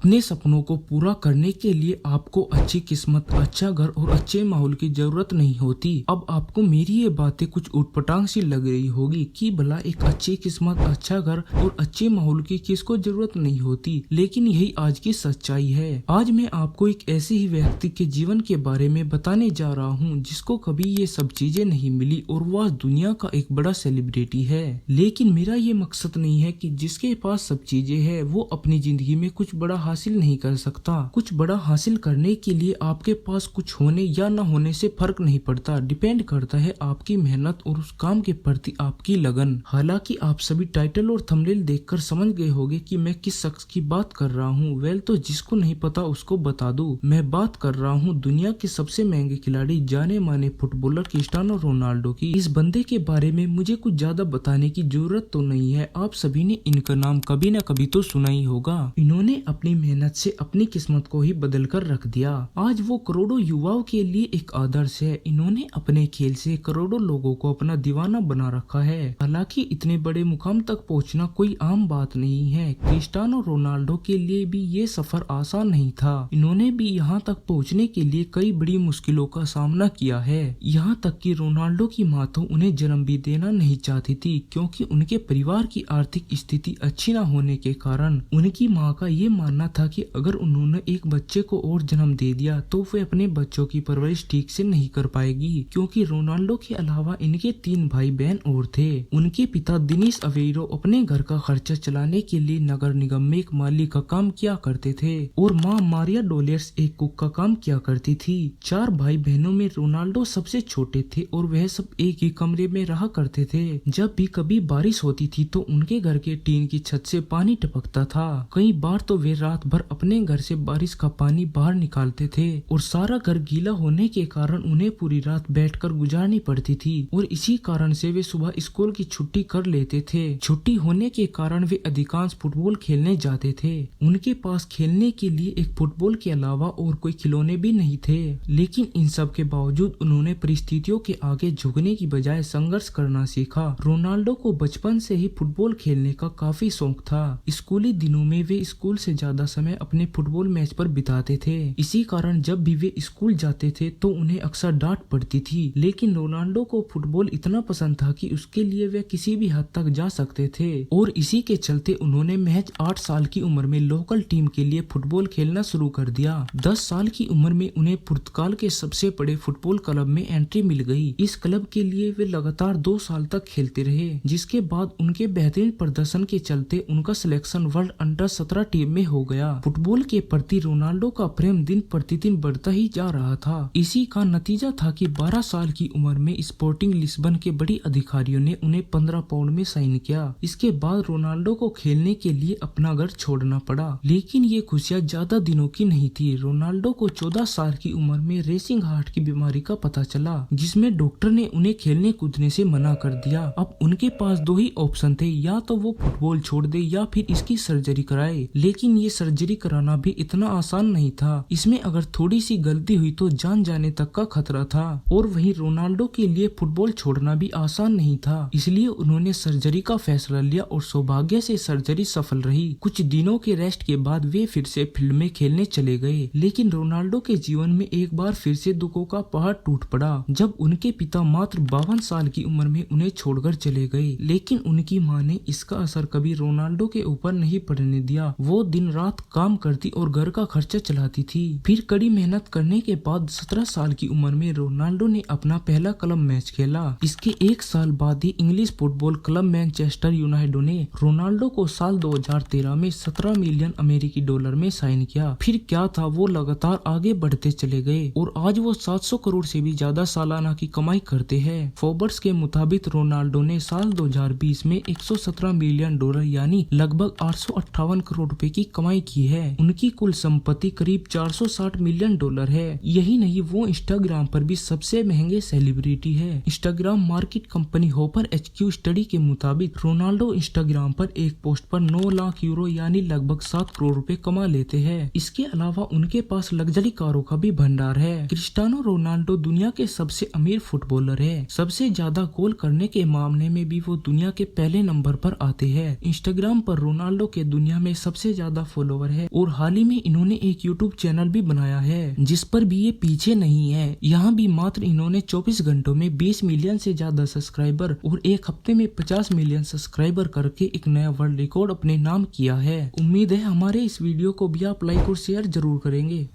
अपने सपनों को पूरा करने के लिए आपको अच्छी किस्मत, अच्छा घर और अच्छे माहौल की जरूरत नहीं होती। अब आपको मेरी ये बातें कुछ उटपटांग सी लग रही होगी कि भला एक अच्छी किस्मत, अच्छा घर और अच्छे माहौल की किसको जरूरत नहीं होती, लेकिन यही आज की सच्चाई है। आज मैं आपको एक ऐसे ही व्यक्ति के जीवन के बारे में बताने जा रहा हूँ जिसको कभी ये सब चीजें नहीं मिली और वह दुनिया का एक बड़ा सेलिब्रिटी है। लेकिन मेरा ये मकसद नहीं है कि जिसके पास सब चीजें हैं वो अपनी जिंदगी में कुछ बड़ा हासिल नहीं कर सकता। कुछ बड़ा हासिल करने के लिए आपके पास कुछ होने या न होने से फर्क नहीं पड़ता, डिपेंड करता है आपकी मेहनत और उस काम के प्रति आपकी लगन। हालांकि आप सभी टाइटल और थंबनेल देखकर समझ गए होंगे कि मैं किस शख्स की बात कर रहा हूँ। वेल, तो जिसको नहीं पता उसको बता दूं, मैं बात कर रहा हूँ दुनिया के सबसे महंगे खिलाड़ी, जाने माने फुटबॉलर क्रिस्टियानो रोनाल्डो की। इस बंदे के बारे में मुझे कुछ ज्यादा बताने की जरूरत तो नहीं है, आप सभी ने इनका नाम कभी न कभी तो सुना ही होगा। इन्होंने अपनी मेहनत से अपनी किस्मत को ही बदल कर रख दिया। आज वो करोड़ों युवाओं के लिए एक आदर्श है। इन्होंने अपने खेल से करोड़ों लोगों को अपना दीवाना बना रखा है। हालांकि इतने बड़े मुकाम तक पहुंचना कोई आम बात नहीं है। क्रिस्टियानो रोनाल्डो के लिए भी ये सफर आसान नहीं था। इन्होंने भी यहाँ तक पहुँचने के लिए कई बड़ी मुश्किलों का सामना किया है। यहाँ तक कि रोनाल्डो की माँ तो उन्हें जन्म भी देना नहीं चाहती थी, क्योंकि उनके परिवार की आर्थिक स्थिति अच्छी न होने के कारण उनकी माँ का ये मानना था कि अगर उन्होंने एक बच्चे को और जन्म दे दिया तो वे अपने बच्चों की परवरिश ठीक से नहीं कर पाएगी। क्योंकि रोनाल्डो के अलावा इनके 3 भाई बहन और थे। उनके पिता दिनेश अवेरो अपने घर का खर्चा चलाने के लिए नगर निगम में एक माली का काम किया करते थे और माँ मारिया डोलेर्स एक कुक का काम किया करती थी। 4 भाई बहनों में रोनाल्डो सबसे छोटे थे और वह सब एक ही कमरे में रहा करते थे। जब भी कभी बारिश होती थी तो उनके घर के टीन की छत से पानी टपकता था। कई बार तो वे रात भर अपने घर से बारिश का पानी बाहर निकालते थे और सारा घर गीला होने के कारण उन्हें पूरी रात बैठकर गुजारनी पड़ती थी। और इसी कारण से वे सुबह स्कूल की छुट्टी कर लेते थे। छुट्टी होने के कारण वे अधिकांश फुटबॉल खेलने जाते थे। उनके पास खेलने के लिए एक फुटबॉल के अलावा और कोई खिलौने भी नहीं थे। लेकिन इन सब के बावजूद उन्होंने परिस्थितियों के आगे झुकने की बजाय संघर्ष करना सीखा। रोनाल्डो को बचपन से ही फुटबॉल खेलने का काफी शौक था। स्कूली दिनों में वे स्कूल से ज्यादा समय अपने फुटबॉल मैच पर बिताते थे। इसी कारण जब भी वे स्कूल जाते थे तो उन्हें अक्सर डांट पड़ती थी। लेकिन रोनाल्डो को फुटबॉल इतना पसंद था कि उसके लिए वे किसी भी हद तक जा सकते थे और इसी के चलते उन्होंने महज 8 साल की उम्र में लोकल टीम के लिए फुटबॉल खेलना शुरू कर दिया। 10 साल की उम्र में उन्हें पुर्तगाल के सबसे बड़े फुटबॉल क्लब में एंट्री मिल गई। इस क्लब के लिए वे लगातार 2 साल तक खेलते रहे, जिसके बाद उनके बेहतरीन प्रदर्शन के चलते उनका सिलेक्शन वर्ल्ड अंडर 17 टीम में हो गया। फुटबॉल के प्रति रोनाल्डो का प्रेम दिन प्रतिदिन बढ़ता ही जा रहा था। इसी का नतीजा था कि 12 साल की उम्र में स्पोर्टिंग लिस्बन के बड़ी अधिकारियों ने उन्हें 15 पाउंड में साइन किया। इसके बाद रोनाल्डो को खेलने के लिए अपना घर छोड़ना पड़ा। लेकिन ये खुशियां ज्यादा दिनों की नहीं थी। रोनाल्डो को 14 साल की उम्र में रेसिंग हार्ट की बीमारी का पता चला, जिसमें डॉक्टर ने उन्हें खेलने कूदने से मना कर दिया। अब उनके पास 2 ही ऑप्शन थे, या तो वो फुटबॉल छोड़ दे या फिर इसकी सर्जरी कराए। लेकिन ये सर्जरी कराना भी इतना आसान नहीं था। इसमें अगर थोड़ी सी गलती हुई तो जान जाने तक का खतरा था। और वहीं रोनाल्डो के लिए फुटबॉल छोड़ना भी आसान नहीं था। इसलिए उन्होंने सर्जरी का फैसला लिया और सौभाग्य से सर्जरी सफल रही। कुछ दिनों के रेस्ट के बाद वे फिर से फील्ड में खेलने चले गए। लेकिन रोनाल्डो के जीवन में एक बार फिर से दुखों का पहाड़ टूट पड़ा, जब उनके पिता मात्र 52 साल की उम्र में उन्हें छोड़कर चले गए। लेकिन उनकी मां ने इसका असर कभी रोनाल्डो के ऊपर नहीं पड़ने दिया। वो दिन रात काम करती और घर का खर्चा चलाती थी। फिर कड़ी मेहनत करने के बाद 17 साल की उम्र में रोनाल्डो ने अपना पहला क्लब मैच खेला। इसके 1 साल बाद ही English football club Manchester United ने रोनाल्डो को साल 2013 में 17 मिलियन अमेरिकी डॉलर में साइन किया। फिर क्या था, वो लगातार आगे बढ़ते चले गए और आज वो 700 करोड़ से भी ज्यादा सालाना की कमाई करते हैं। फोर्ब्स के मुताबिक रोनाल्डो ने साल 2020 में 117 मिलियन डॉलर यानी लगभग 858 करोड़ रुपए की कमाई की है। उनकी कुल संपत्ति करीब 460 मिलियन डॉलर है। यही नहीं, वो इंस्टाग्राम पर भी सबसे महंगे सेलिब्रिटी है। Instagram market company hopper HQ study के मुताबिक रोनाल्डो इंस्टाग्राम पर एक पोस्ट पर 9 लाख यूरो यानी लगभग 7 करोड़ रुपए कमा लेते हैं। इसके अलावा उनके पास लग्जरी कारों का भी भंडार है। क्रिस्टियानो रोनाल्डो दुनिया के सबसे अमीर फुटबॉलर है। सबसे ज्यादा गोल करने के मामले में भी वो दुनिया के पहले नंबर पर आते हैं। इंस्टाग्राम पर रोनाल्डो के दुनिया में सबसे ज्यादा फॉलोअर फॉलोवर है और हाल ही में इन्होंने एक यूट्यूब चैनल भी बनाया है जिस पर भी ये पीछे नहीं है। यहाँ भी मात्र इन्होंने 24 घंटों में 20 मिलियन से ज्यादा सब्सक्राइबर और एक हफ्ते में 50 मिलियन सब्सक्राइबर करके एक नया वर्ल्ड रिकॉर्ड अपने नाम किया है। उम्मीद है हमारे इस वीडियो को भी आप लाइक और शेयर जरूर करेंगे।